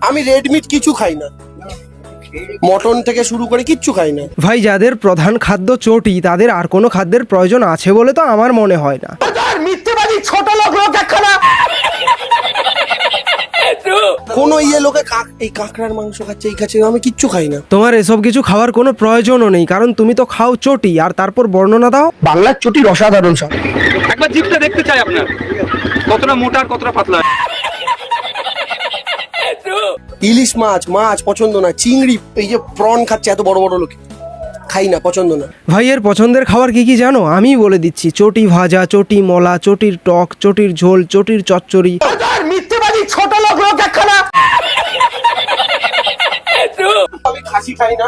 আমি red meat কিছু খাই না, মটন থেকে শুরু করে কিচ্ছু খাই না। ভাই যাদের প্রধান খাদ্য চটি তাদের আর কোনো খাদ্যের প্রয়োজন আছে বলে তো আমার মনে হয় না। মিথ্যেবাদী ছোট লোক একখানা। কোন লোকে এই কাঁকড়ার মাংস খাচ্ছে, এই খাচ্ছে, আমি কিচ্ছু খাই না। তোমার এসব কিছু খাওয়ার কোনো প্রয়োজনও নেই, কারণ তুমি তো খাও চটি। আর তারপর বর্ণনা দাও। বাংলার চটির অসাধারণ স্বাদ। একবার জিভটা দেখতে চাই আপনার, কতটা মোটা আর কতটা পাতলা। ইলিশ মাছ পছন্দ না, চিংড়ি, এই যে প্রন খাচ্ছে এত বড় বড় লোকে, খাই না, পছন্দ না। ভাই এর পছন্দের খাবার কি কি জানো? আমি বলে দিচ্ছি, চটি ভাজা, চটি মলা, চটির টক, চটির ঝোল, চটির চচ্চড়ি। মিথ্যেবাদী ছোট লোক একখানা। আমি খাসি খাই না,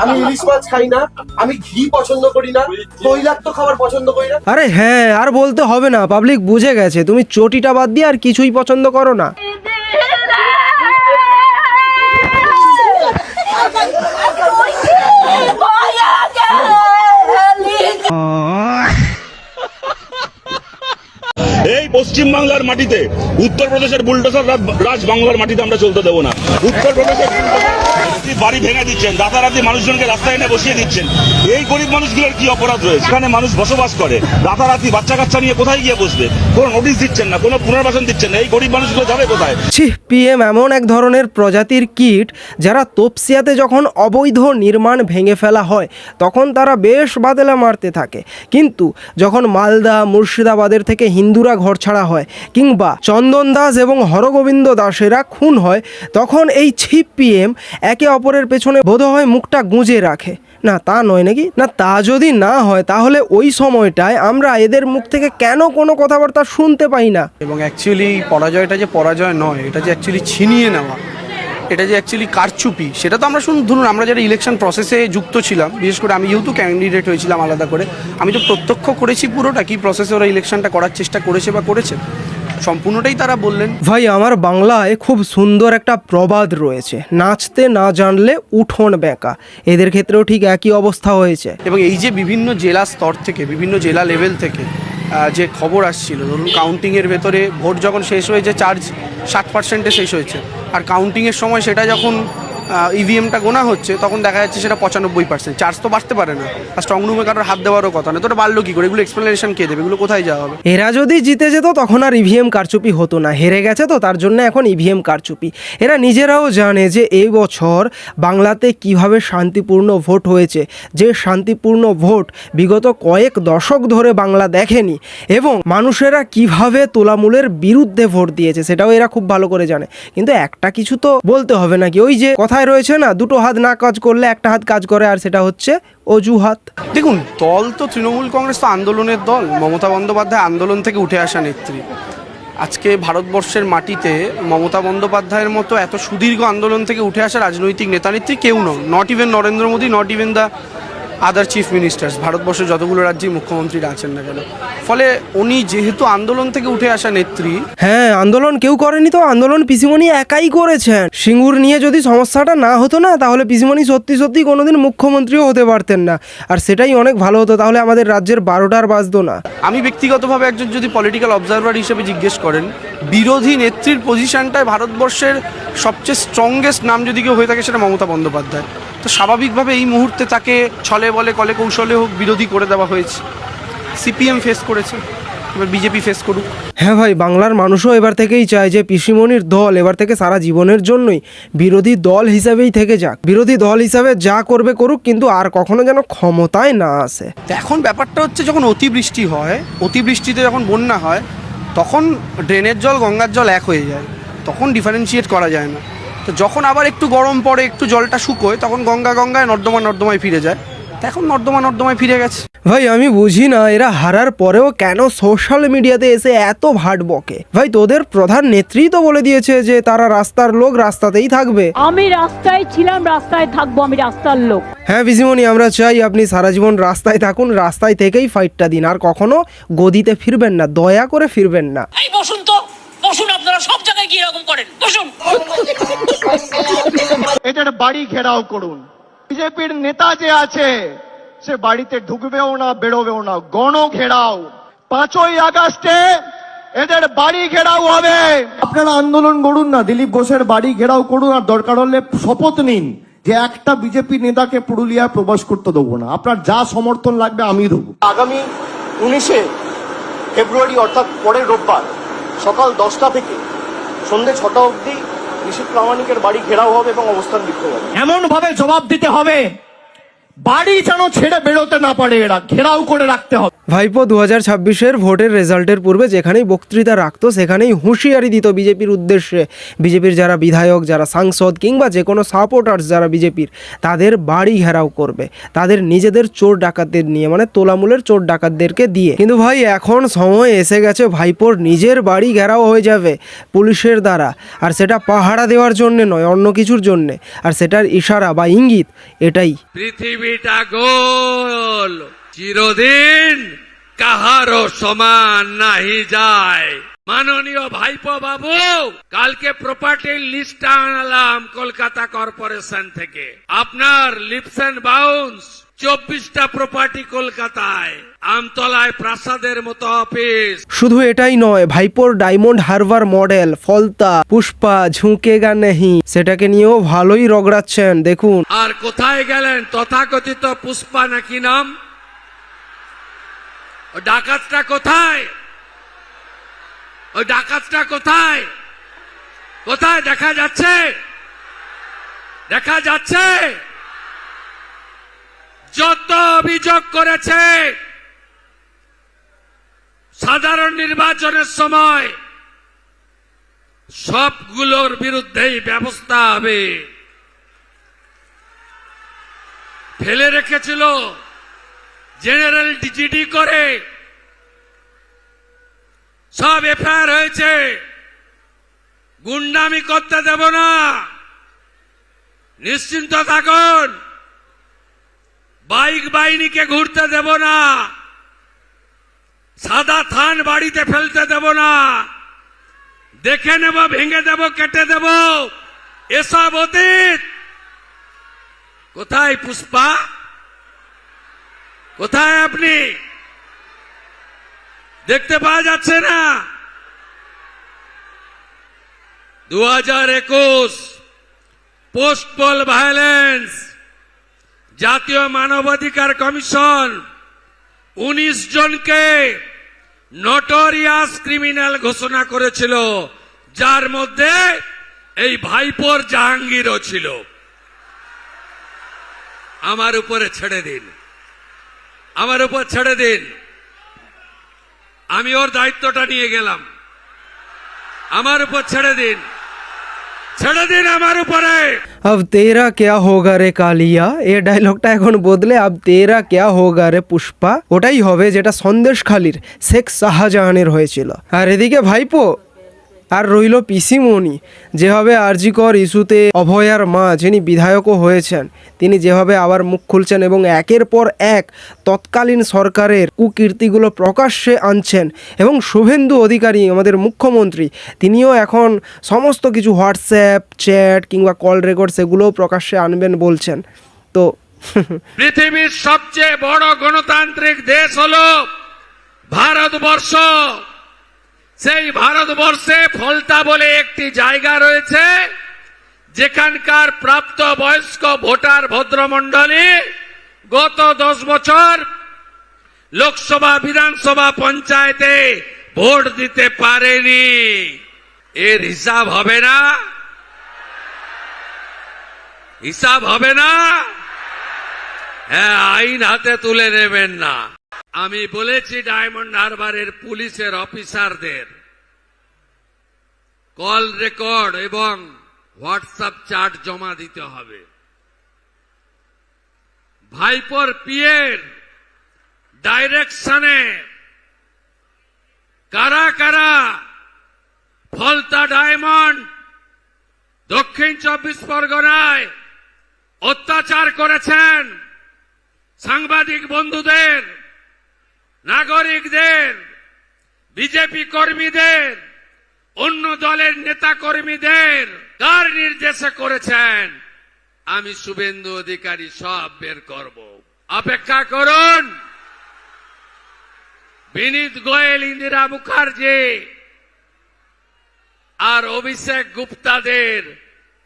আমি ইলিশ মাছ খাই না, আমি ঘি পছন্দ করি না, তৈলাক্ত খাবার পছন্দ করি না। আরে হ্যাঁ, আর বলতে হবে না, পাবলিক বুঝে গেছে তুমি চটিটা বাদ দিয়ে আর কিছুই পছন্দ করো না। এই পশ্চিম বাংলার মাটিতে উত্তরপ্রদেশের বুলডোজার রাজ বাংলার মাটিতে আমরা চলতে দেবো না। উত্তরপ্রদেশের বাড়ি ভেঙে দিচ্ছেন, রাতারাতি মানুষজনকে রাস্তায় এনে বসিয়ে দিচ্ছেন। এই গরিব মানুষগুলোর কি অপরাধ রয়েছে? এখানে মানুষ বসবাস করে, রাতারাতি বাচ্চা কাচ্চা নিয়ে কোথায় গিয়ে বসবে? কোনো নোটিশ দিচ্ছেন না, কোনো পুনর্বাসন দিচ্ছেন না, এই গরিব মানুষগুলো যাবে কোথায়? পিএম এমন এক ধরনের প্রজাতির কীট যারা তপসিয়াতে যখন অবৈধ নির্মাণ ভেঙে ফেলা হয় তখন তারা বেশ বাদেলা মারতে থাকে, কিন্তু যখন মালদা মুর্শিদাবাদের থেকে হিন্দুরা ঘর ছাড়া হয় কিংবা চন্দন দাস এবং হরগোবিন্দ দাসেরা খুন হয় তখন এই ছিপ পিএম একে অপরের পেছনে বোধহয় মুখটা গুঁজে রাখে। না তা নয় নাকি? না তা যদি না হয় তাহলে ওই সময়টায় আমরা এদের মুখ থেকে কেন কোনো কথাবার্তা শুনতে পাই না? এবং অ্যাকচুয়ালি পরাজয়টা যে পরাজয় নয়, এটা যে অ্যাকচুয়ালি ছিনিয়ে নেওয়া, এটা যে অ্যাকচুয়ালি কারচুপি, সেটা তো আমরা ধরুন আমরা যারা ইলেকশন প্রসেসে যুক্ত ছিলাম, বিশেষ করে আমি যেহেতু ক্যান্ডিডেট হয়েছিলাম আলাদা করে, আমি তো প্রত্যক্ষ করেছি পুরোটা কি প্রসেসে ওরা ইলেকশনটা করার চেষ্টা করেছে বা করেছে, সম্পূর্ণটাই তারা বললেন। ভাই আমার বাংলায় খুব সুন্দর একটা প্রবাদ রয়েছে, নাচতে না জানলে উঠোন বেঁকা। এদের ক্ষেত্রেও ঠিক একই অবস্থা হয়েছে। এবং এই যে বিভিন্ন জেলা স্তর থেকে, বিভিন্ন জেলা লেভেল থেকে যে খবর আসছিল, ধরুন কাউন্টিংয়ের ভেতরে ভোট যখন শেষ হয়েছে চার্জ 60%-এ শেষ হয়েছে, আর কাউন্টিংয়ের সময় সেটা যখন ইভিএমটা গোনা হচ্ছে তখন দেখা যাচ্ছে সেটা 95%। চার্জ তো বাড়তে পারে না, আর স্ট্রং রুমে কারোর হাত দেওয়ারও কথা না, তো এটা বাড়লো কী করে? এগুলো এক্সপ্লেনেশন কে দেবে? এগুলো কোথায় যাওয়া হবে? এরা যদি জিতে যেত তখন আর ইভিএম কারচুপি হতো না, হেরে গেছে তো তার জন্য এখন ইভিএম কারচুপি। এরা নিজেরাও জানে যে এই বছর বাংলাতে কিভাবে শান্তিপূর্ণ ভোট হয়েছে, যে শান্তিপূর্ণ ভোট বিগত কয়েক দশক ধরে বাংলা দেখেনি, এবং মানুষেরা কিভাবে তোলামূলের বিরুদ্ধে ভোট দিয়েছে সেটাও এরা খুব ভালো করে জানে। কিন্তু একটা কিছু তো বলতে হবে নাকি? ওই যে কথায় রয়েছে না, দুটো হাত না কাজ করলে একটা হাত কাজ করে, আর সেটা হচ্ছে অজুহাত। দেখুন, দল তো তৃণমূল কংগ্রেস তো আন্দোলনের দল, মমতা বন্দ্যোপাধ্যায় আন্দোলন থেকে উঠে আসা নেত্রী। আজকে ভারতবর্ষের মাটিতে মমতা বন্দ্যোপাধ্যায়ের মতো এত সুদীর্ঘ আন্দোলন থেকে উঠে আসা রাজনৈতিক নেতা নেত্রী কেউ নন, not even Narendra Modi, not even the other chief ministers, ভারতবর্ষের যতগুলো রাজ্যে মুখ্যমন্ত্রীরা আছেন না কেন। ফলে উনি যেহেতু আন্দোলন থেকে উঠে আসা নেত্রী। হ্যাঁ, আন্দোলন কেউ করেনি তো, আন্দোলন পিসিমণি একাই করেছেন। সিঙ্গুর নিয়ে যদি সমস্যাটা না হতো না তাহলে পিসিমণি সত্যি সত্যি কোনোদিন মুখ্যমন্ত্রীও হতে পারতেন না, আর সেটাই অনেক ভালো হতো, তাহলে আমাদের রাজ্যের 12টার বাজতো না। আমি ব্যক্তিগতভাবে একজন যদি পলিটিক্যাল অবজারভার হিসেবে জিজ্ঞেস করেন, বিরোধী নেত্রীর পজিশনটায় ভারতবর্ষের সবচেয়ে স্ট্রংগেস্ট নাম যদি কেউ হয়ে থাকে সেটা মমতা বন্দ্যোপাধ্যায়। তো স্বাভাবিকভাবে এই মুহূর্তে তাকে ছলে বলে কলে কৌশলে হোক বিরোধী করে দেওয়া হয়েছে। সিপিএম ফেস করেছে, এবার বিজেপি ফেস করুক। হ্যাঁ ভাই, বাংলার মানুষও এবার থেকেই চায় যে পিসিমণির দল এবার থেকে সারা জীবনের জন্যই বিরোধী দল হিসাবেই থেকে যাক, বিরোধী দল হিসাবে যা করবে করুক, কিন্তু আর কখনো যেন ক্ষমতায় না আসে। এখন ব্যাপারটা হচ্ছে, যখন অতিবৃষ্টি হয়, অতিবৃষ্টিতে যখন বন্যা হয় তখন ড্রেনের জল গঙ্গার জল এক হয়ে যায়, তখন ডিফারেন্সিয়েট করা যায় না। তো যখন আবার একটু গরম পড়ে, একটু জলটা শুকোয়, তখন গঙ্গায়, নর্দমায় ফিরে যায়। তো এখন নর্দমায় ফিরে গেছে। ভাই আমি বুঝি না এরা হারার পরেও কেন সোশ্যাল মিডিয়াতে এসে এত ভাট বকে। ভাই তোদের প্রধান নেত্রী তো বলে দিয়েছে যে তারা রাস্তার লোক, রাস্তাতেই থাকবে। আমি রাস্তায় ছিলাম, রাস্তায় থাকবো, আমি রাস্তার লোক। হ্যাঁ পিসিমণি, আমরা চাই আপনি সারা জীবন রাস্তায় থাকুন, রাস্তায় থেকেই ফাইটটা দিন, আর কখনো গদিতে ফিরবেন না, দয়া করে ফিরবেন না। এই বসুন তো, বসুন, আপনারা সব জায়গায় কি এরকম করেন? বসুন। এটার বাড়ি ঘেরাও করুন। বিজেপির নেতা যে আছে সে বাড়িতে ঢুকবেও না, বেরোবেও না, গণ ঘেরাও। 5ই আগস্টে এদের বাড়ি ঘেরাও হবে। আপনারা আন্দোলন করুন না, দিলীপ ঘোষের বাড়ি ঘেরাও করুন, আর দরকার হলে শপথ নিন যে একটা বিজেপি নেতাকে পুরুলিয়ায় প্রবেশ করতে দেবো না। আপনার যা সমর্থন লাগবে আমি দেবো। আগামী 19শে ফেব্রুয়ারি অর্থাৎ পরের রোববার সকাল 10টা থেকে সন্ধ্যে 6টা অবধি ঋষি প্রামাণিকের বাড়ি ঘেরাও হবে এবং অবস্থান বিক্ষোভ হবে। এমন ভাবে জবাব দিতে হবে বাড়ি যেন ছেড়ে বেরোতে না পারে, এরা ঘেরাও করে রাখতে হবে। ভাইপো 2026-এর ভোটের রেজাল্টের পূর্বে যেখানেই বক্তৃতা রাখতো সেখানেই হুঁশিয়ারি দিত বিজেপির উদ্দেশ্যে। বিজেপির যারা বিধায়ক, যারা সাংসদ কিংবা যে কোনো সাপোর্টার্স যারা বিজেপির, তাদের বাড়ি ঘেরাও করবে, তাদের নিজেদের চোর ডাকাতদের নিয়ে, মানে তোলামূলের চোর ডাকাতদেরকে দিয়ে। কিন্তু ভাই এখন সময় এসে গেছে ভাইপোর নিজের বাড়ি ঘেরাও হয়ে যাবে পুলিশের দ্বারা, আর সেটা পাহারা দেওয়ার জন্য নয়, অন্য কিছুর জন্যে। আর সেটার ইশারা বা ইঙ্গিত এটাই। পৃথিবীটা গোল, চিরদিন কাহারও সমান নাহি যায়। মাননীয় ভাইপো বাবু, কালকে প্রপার্টির লিস্ট আনলাম কলকাতা কর্পোরেশন থেকে। আপনার লিপস এন্ড বাউন্স 24টা প্রপার্টি কলকাতায়, আমতলায় প্রাসাদের মতো অফিস। শুধু এটাই নয়, ভাইপোর ডায়মন্ড হারবার মডেল ফলতা, পুষ্পা, ঝুঁকেগা নেহি, সেটাকে নিয়েও ভালোই রগড়াচ্ছেন দেখুন। আর কোথায় গেলেন তথাকথিত পুষ্পা নাকি নাম? ওই ডাকাতটা কোথায়? ওই ডাকাতটা কোথায়? কোথায় দেখা যাচ্ছে? দেখা যাচ্ছে? যত অভিযোগ করেছে সাধারণ নির্বাচনের সময় সবগুলোর বিরুদ্ধেই ব্যবস্থা হবে। ফেলে রেখেছিল জেনারেল ডিজিডি করে, সব এফআইআর হয়েছে। গুন্ডামি করতে দেব না, নিশ্চিন্ত থাকুন। বাইক বাহিনীকে ঘুরতে দেব না, সাদা থান বাড়িতে ফেলতে দেব না, দেখে নেব, ভেঙে দেব, কেটে দেব, এসব অতীত। কোথায় পুষ্পা? কোথায় আপনি? দেখতে পাওয়া যাচ্ছে না? 2021 পোস্ট পোল ভায়োলেন্স, জাতীয় মানবাধিকার কমিশন 19 জনকে নটোরিয়াস ক্রিমিনাল ঘোষণা করেছিল, যার মধ্যে এই ভাইপোর জাহাঙ্গীরও ছিল। আমার উপরে ছেড়ে দিন, আমার উপর ছেড়ে দিন, আমি ওর দায়িত্বটা নিয়ে গেলাম। আমার উপর ছেড়ে দিন, ছেড়ে দিন আমার উপরে। अब तेरा क्या होगा রে কালিয়া, এই ডায়লগটা এখন বদলে अब तेरा क्या होगा রে পুষ্পা, ওটাই হবে যেটা সন্দেশখালীর শেখ শাহজাহানের হয়েছিল। আর এদিকে ভাইপো আর রইল পিসিমণি, যেভাবে আরজিকর ইস্যুতে অভয়ার মা, যিনি বিধায়কও হয়েছেন, তিনি যেভাবে আবার মুখ খুলছেন এবং একের পর এক তৎকালীন সরকারের কুকীর্তিগুলো প্রকাশ্যে আনছেন। এবং শুভেন্দু অধিকারী, আমাদের মুখ্যমন্ত্রী, তিনিও এখন সমস্ত কিছু হোয়াটসঅ্যাপ চ্যাট কিংবা কল রেকর্ড সেগুলোও প্রকাশ্যে আনবেন বলছেন। তো পৃথিবীর সবচেয়ে বড় গণতান্ত্রিক দেশ হলো ভারতবর্ষ। সেই ভারতবর্ষে ফলতা বলে একটি জায়গা রয়েছে, যেখানকার প্রাপ্ত বয়স্ক ভোটার ভদ্রমণ্ডলী গত 10 বছর লোকসভা, বিধানসভা, পঞ্চায়েতে ভোট দিতে পারেনি। এর হিসাব হবে না? হিসাব হবে না? হ্যাঁ, আইন হাতে তুলে নেবেন না। আমি বলেছি ডায়মন্ড হারবারের পুলিশের অফিসারদের কল রেকর্ড এবং হোয়াটসঅ্যাপ চ্যাট জমা দিতে হবে। ভাইপোর পিএর ডাইরেকশনে কারা কারা ফলতা ডায়মন্ড দক্ষিণ 24 পরগনায় অত্যাচার করেছেন, সাংবাদিক বন্ধুদের, নাগরিকদের, বিজেপি কর্মীদের, অন্য দলের নেতা কর্মীদের কার নির্দেশে করেছেন, আমি শুভেন্দু অধিকারী সব বের করব। অপেক্ষা করুন। বিনীত গোয়েল, ইন্দিরা মুখার্জি, আর অভিষেক গুপ্তাদের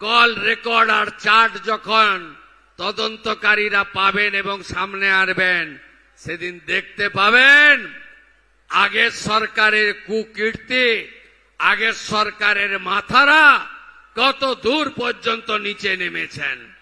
কল রেকর্ড আর চার্ট যখন তদন্তকারীরা পাবেন এবং সামনে আনবেন, সেদিন দেখতে পাবেন আগের সরকারের কুকীর্তি, আগের সরকারের মাথারা কত দূর পর্যন্ত নিচে নেমেছেন।